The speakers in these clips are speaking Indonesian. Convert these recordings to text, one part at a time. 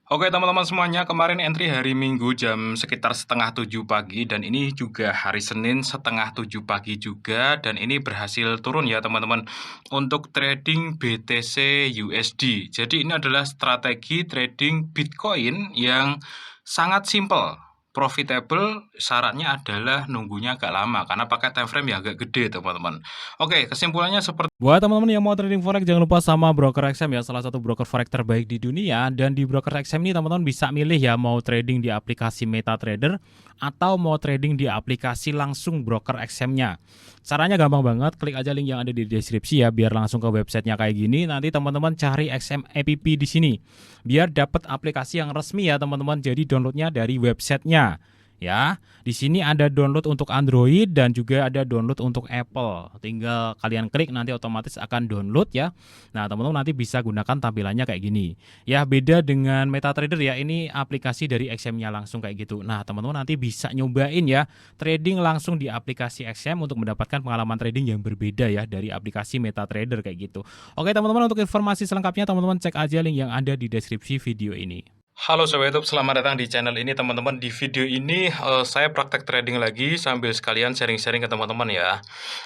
Oke teman-teman semuanya, kemarin entry hari Minggu jam sekitar setengah 7 pagi dan ini juga hari Senin setengah 7 pagi juga dan ini berhasil turun ya teman-teman untuk trading BTC USD. Jadi ini adalah strategi trading Bitcoin yang sangat simple. Profitable, syaratnya adalah nunggunya agak lama karena pakai time frame yang agak gede teman-teman. Oke, kesimpulannya seperti buat teman-teman yang mau trading forex, jangan lupa sama Broker XM ya, salah satu broker forex terbaik di dunia. Dan di Broker XM ini teman-teman bisa milih ya, mau trading di aplikasi MetaTrader atau mau trading di aplikasi langsung Broker XM-nya. Caranya gampang banget, klik aja link yang ada di deskripsi ya, biar langsung ke websitenya kayak gini. Nanti teman-teman cari XM app di sini, biar dapat aplikasi yang resmi ya teman-teman. Jadi downloadnya dari websitenya. Ya, di sini ada download untuk Android dan juga ada download untuk Apple. Tinggal kalian klik nanti otomatis akan download ya. Nah, teman-teman nanti bisa gunakan tampilannya kayak gini. Ya, beda dengan MetaTrader ya. Ini aplikasi dari XM-nya langsung kayak gitu. Nah, teman-teman nanti bisa nyobain ya trading langsung di aplikasi XM untuk mendapatkan pengalaman trading yang berbeda ya dari aplikasi MetaTrader kayak gitu. Oke, teman-teman, untuk informasi selengkapnya teman-teman cek aja link yang ada di deskripsi video ini. Halo Sobat YouTube, selamat datang di channel ini teman-teman. Di video ini saya praktek trading lagi sambil sekalian sharing-sharing ke teman-teman ya.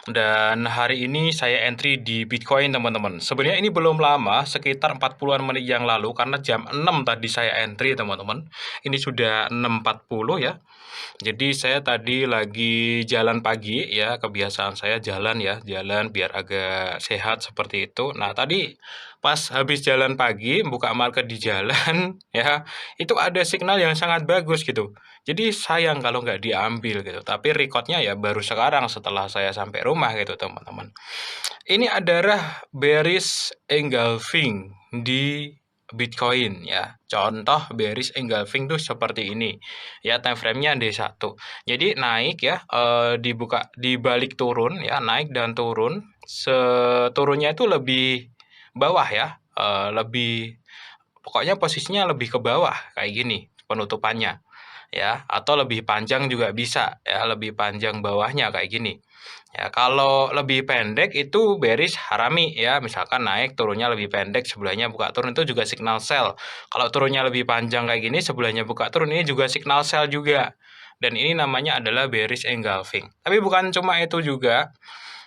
Dan hari ini saya entry di Bitcoin teman-teman. Sebenarnya ini belum lama, sekitar 40-an menit yang lalu karena jam 6 tadi saya entry teman-teman. Ini sudah 6.40 ya. Jadi saya tadi lagi jalan pagi ya, kebiasaan saya jalan ya, jalan biar agak sehat seperti itu. Nah, tadi pas habis jalan pagi, buka market di jalan ya, itu ada signal yang sangat bagus gitu. Jadi sayang kalau nggak diambil gitu. Tapi recordnya ya baru sekarang setelah saya sampai rumah gitu teman-teman. Ini adalah bearish engulfing di Bitcoin ya. Contoh bearish engulfing tuh seperti ini. Ya, time frame-nya D1. Jadi naik ya, dibuka dibalik turun ya, naik dan turun. Seturunnya itu lebih bawah ya, lebih pokoknya posisinya lebih ke bawah kayak gini penutupannya ya, atau lebih panjang juga bisa ya, lebih panjang bawahnya kayak gini. Ya, kalau lebih pendek itu bearish harami ya, misalkan naik turunnya lebih pendek, sebelahnya buka turun itu juga signal sell. Kalau turunnya lebih panjang kayak gini, sebelahnya buka turun ini juga signal sell juga. Dan ini namanya adalah bearish engulfing. Tapi bukan cuma itu juga.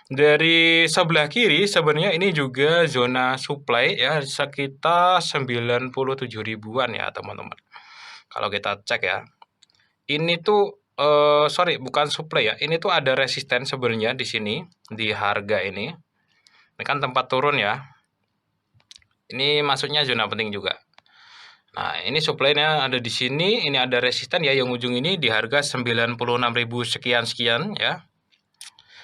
Dari sebelah kiri sebenarnya ini juga zona supply ya, sekitar 97 ribuan ya teman-teman. Kalau kita cek ya, ini tuh sorry bukan supply ya, ini tuh ada resisten sebenarnya di sini, di harga ini. Ini kan tempat turun ya. Ini masuknya zona penting juga. Nah, ini supply-nya ada di sini, ini ada resisten ya yang ujung ini di harga 96.000 sekian-sekian ya.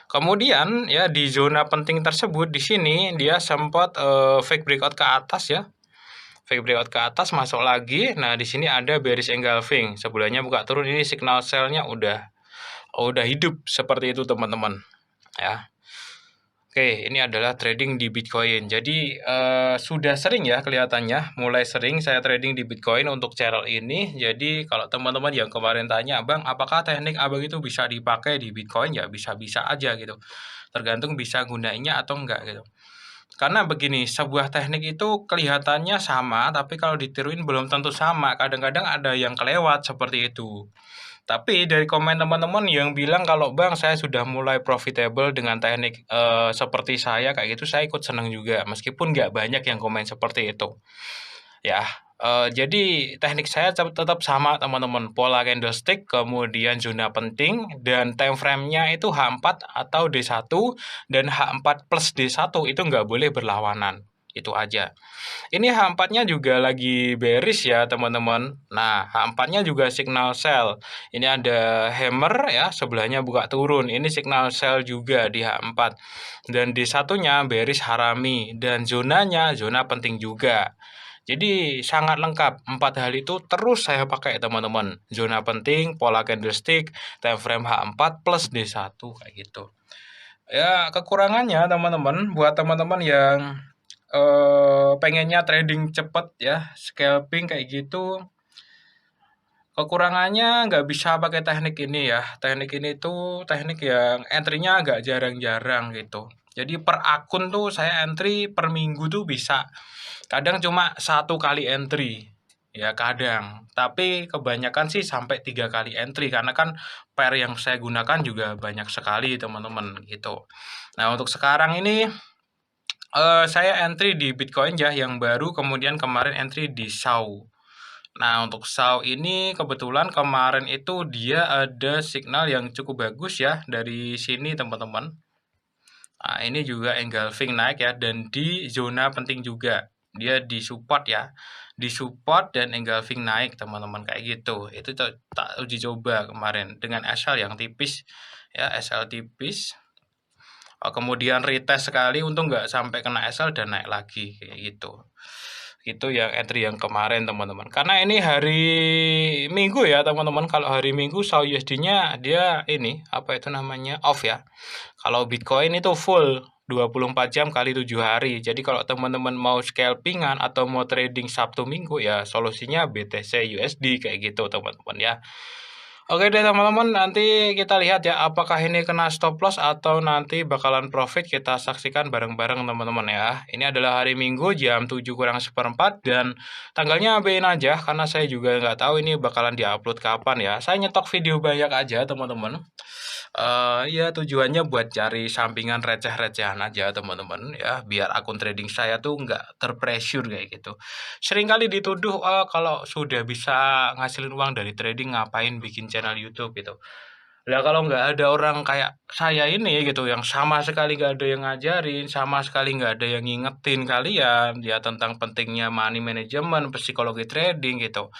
Kemudian ya di zona penting tersebut di sini dia sempat fake breakout ke atas ya. Fake breakout ke atas masuk lagi. Nah, di sini ada bearish engulfing. Sebelahnya buka turun, ini signal sell-nya udah hidup seperti itu teman-teman ya. Oke, ini adalah trading di Bitcoin. Jadi sudah sering ya kelihatannya, mulai sering saya trading di Bitcoin untuk channel ini. Jadi kalau teman-teman yang kemarin tanya, "Bang, apakah teknik Abang itu bisa dipakai di Bitcoin?" Ya bisa-bisa aja gitu. Tergantung bisa gunainnya atau enggak gitu. Karena begini, sebuah teknik itu kelihatannya sama, tapi kalau ditiruin belum tentu sama. Kadang-kadang ada yang kelewat seperti itu. Tapi dari komen teman-teman yang bilang kalau, "Bang, saya sudah mulai profitable dengan teknik seperti saya," kayak gitu, saya ikut senang juga. Meskipun nggak banyak yang komen seperti itu. Ya, jadi teknik saya tetap sama teman-teman, pola candlestick, kemudian zona penting, dan time frame-nya itu H4 atau D1, dan H4 plus D1 itu nggak boleh berlawanan, itu aja. Ini H4-nya juga lagi bearish ya teman-teman. Nah, H4-nya juga signal sell. Ini ada hammer ya, sebelahnya buka turun. Ini signal sell juga di H4. Dan D1-nya bearish harami. Dan zonanya, zona penting juga. Jadi sangat lengkap. 4 hal itu terus saya pakai teman-teman. Zona penting, pola candlestick, time frame H4 plus D1 kayak gitu. Ya, kekurangannya teman-teman, buat teman-teman yang pengennya trading cepet ya, scalping kayak gitu, kekurangannya nggak bisa pakai teknik ini ya. Teknik ini tuh teknik yang entry-nya agak jarang-jarang gitu. Jadi per akun tuh saya entry per minggu tuh bisa kadang cuma 1 kali entry. Ya kadang, tapi kebanyakan sih sampai 3 kali entry karena kan pair yang saya gunakan juga banyak sekali teman-teman gitu. Nah untuk sekarang ini, saya entry di Bitcoin ya yang baru, kemudian kemarin entry di SHAW. Nah untuk SHAW ini kebetulan kemarin itu dia ada signal yang cukup bagus ya dari sini teman-teman. Nah, ini juga engulfing naik ya dan di zona penting juga. Dia di-support ya. Di-support dan engulfing naik teman-teman kayak gitu. Itu tak uji coba kemarin dengan SL yang tipis ya, SL tipis. Kemudian retest sekali untung nggak sampai kena SL dan naik lagi kayak gitu. Itu yang entry yang kemarin teman-teman. Karena ini hari Minggu ya teman-teman. Kalau hari Minggu SAU USD-nya dia ini apa itu namanya off ya. Kalau Bitcoin itu full 24 jam kali 7 hari. Jadi kalau teman-teman mau scalpingan atau mau trading Sabtu Minggu ya solusinya BTC USD kayak gitu teman-teman ya. Oke deh teman-teman, nanti kita lihat ya apakah ini kena stop loss atau nanti bakalan profit, kita saksikan bareng-bareng teman-teman ya. Ini adalah hari Minggu jam 7 kurang seperempat dan tanggalnya abein aja karena saya juga nggak tahu ini bakalan diupload kapan ya. Saya nyetok video banyak aja teman-teman. Ya tujuannya buat cari sampingan receh-recehan aja teman-teman ya, biar akun trading saya tuh nggak terpressure kayak gitu. Seringkali dituduh, kalau sudah bisa ngasilin uang dari trading ngapain bikin channel YouTube gitu. Lah kalau nggak ada orang kayak saya ini gitu, yang sama sekali nggak ada yang ngajarin, sama sekali nggak ada yang ngingetin kalian ya tentang pentingnya money management, psikologi trading gitu.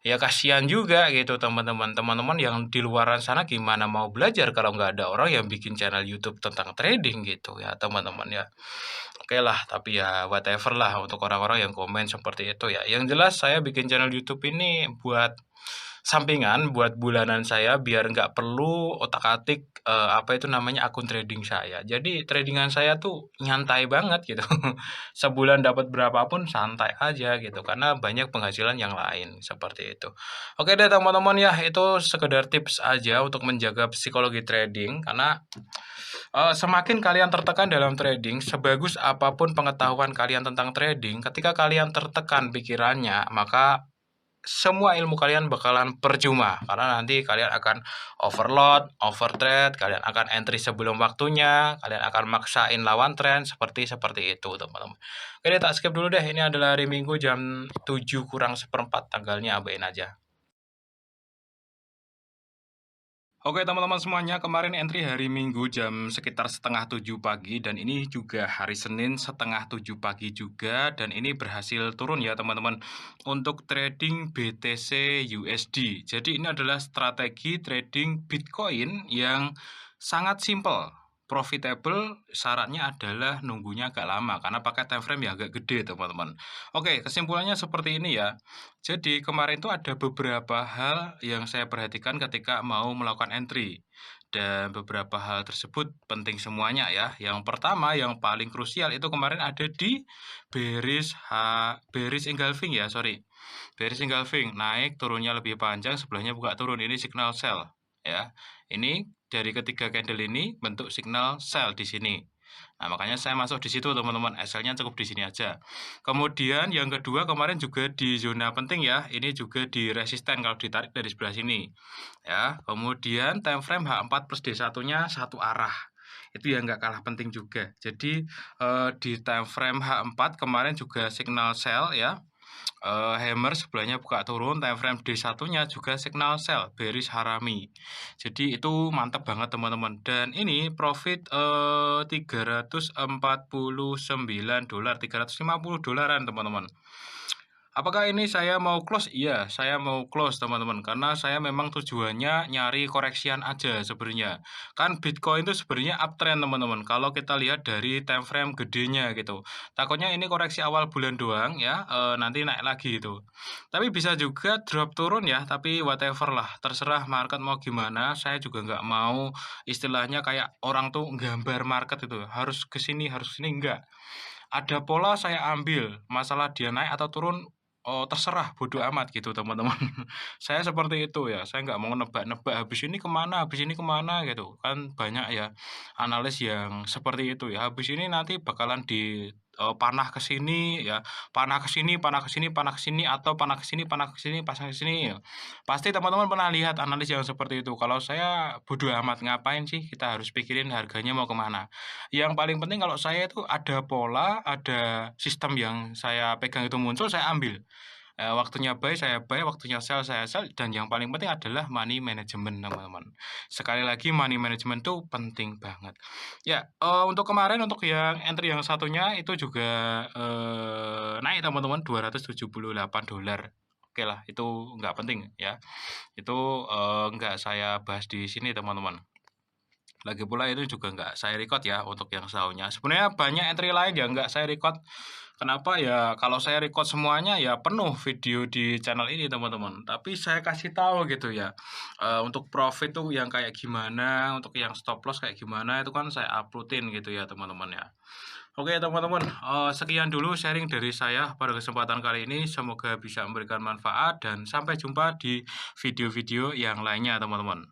Ya kasihan juga gitu teman-teman. Teman-teman yang di luaran sana gimana mau belajar kalau nggak ada orang yang bikin channel YouTube tentang trading gitu ya teman-teman ya. Oke lah, tapi ya whatever lah untuk orang-orang yang komen seperti itu ya. Yang jelas saya bikin channel YouTube ini buat sampingan, buat bulanan saya biar nggak perlu otak-atik, apa itu namanya, akun trading saya. Jadi tradingan saya tuh nyantai banget gitu. Sebulan dapat berapa pun santai aja gitu, karena banyak penghasilan yang lain, seperti itu. Oke deh teman-teman ya, itu sekedar tips aja untuk menjaga psikologi trading, karena semakin kalian tertekan dalam trading, sebagus apapun pengetahuan kalian tentang trading, ketika kalian tertekan pikirannya, maka semua ilmu kalian bakalan percuma karena nanti kalian akan overload, overtrade, kalian akan entry sebelum waktunya, kalian akan maksain lawan tren seperti seperti itu, teman-teman. Oke deh, tak skip dulu deh. Ini adalah hari Minggu jam 7 kurang seperempat, tanggalnya abain aja. Oke teman-teman semuanya, kemarin entry hari Minggu jam sekitar setengah 7 pagi dan ini juga hari Senin setengah 7 pagi juga dan ini berhasil turun ya teman-teman untuk trading BTC USD. Jadi ini adalah strategi trading Bitcoin yang sangat simple. Profitable syaratnya adalah nunggunya agak lama karena pakai time frame yang agak gede teman-teman. Oke, kesimpulannya seperti ini ya. Jadi kemarin itu ada beberapa hal yang saya perhatikan ketika mau melakukan entry. Dan beberapa hal tersebut penting semuanya ya. Yang pertama yang paling krusial itu kemarin ada di bearish engulfing ya, sorry. Bearish engulfing naik turunnya lebih panjang, sebelahnya buka turun, ini signal sell ya. Ini dari ketiga candle ini bentuk signal sell di sini. Nah, makanya saya masuk di situ teman-teman, SL-nya cukup di sini aja. Kemudian yang kedua kemarin juga di zona penting ya, ini juga di resisten kalau ditarik dari sebelah sini. Ya, kemudian time frame H4 plus D1-nya satu arah. Itu yang nggak kalah penting juga. Jadi di time frame H4 kemarin juga signal sell ya. Hammer sebelahnya buka turun, time frame D1-nya juga signal sell, bearish harami. Jadi itu mantap banget teman-teman. Dan ini profit 349 dolar, 350 dolaran teman-teman. Apakah ini saya mau close? Iya, saya mau close teman-teman, karena saya memang tujuannya nyari koreksian aja sebenarnya. Kan Bitcoin itu sebenarnya uptrend teman-teman, kalau kita lihat dari time frame gedenya gitu. Takutnya ini koreksi awal bulan doang ya, nanti naik lagi gitu. Tapi bisa juga drop turun ya, tapi whatever lah, terserah market mau gimana, saya juga nggak mau istilahnya kayak orang tuh gambar market itu, harus ke sini, enggak. Ada pola saya ambil, masalah dia naik atau turun, oh terserah, bodo amat gitu teman-teman. Saya seperti itu ya, saya nggak mau nebak-nebak habis ini kemana gitu. Kan banyak ya analis yang seperti itu ya, habis ini nanti bakalan di panah ke sini ya, panah ke sini panah ke sini panah ke sini, atau panah ke sini panah ke sini pasang ke sini ya. Pasti teman-teman pernah lihat analis yang seperti itu. Kalau saya bodo amat, ngapain sih kita harus pikirin harganya mau kemana. Yang paling penting kalau saya itu ada pola, ada sistem yang saya pegang itu muncul, saya ambil. Waktunya buy, waktunya saya sell, dan yang paling penting adalah money management, teman-teman. Sekali lagi money management itu penting banget. Ya, untuk kemarin untuk yang entry yang satunya itu juga, naik teman-teman $278. Oke lah, itu nggak penting ya. Itu, nggak saya bahas di sini, teman-teman. Lagi pula itu juga nggak saya record ya untuk yang sahurnya. Sebenarnya banyak entry lain yang nggak saya record. Kenapa ya? Kalau saya record semuanya ya penuh video di channel ini, teman-teman. Tapi saya kasih tahu gitu ya. Untuk profit tuh yang kayak gimana, untuk yang stop loss kayak gimana itu kan saya uploadin gitu ya, teman-teman ya. Oke, teman-teman, sekian dulu sharing dari saya pada kesempatan kali ini. Semoga bisa memberikan manfaat dan sampai jumpa di video-video yang lainnya, teman-teman.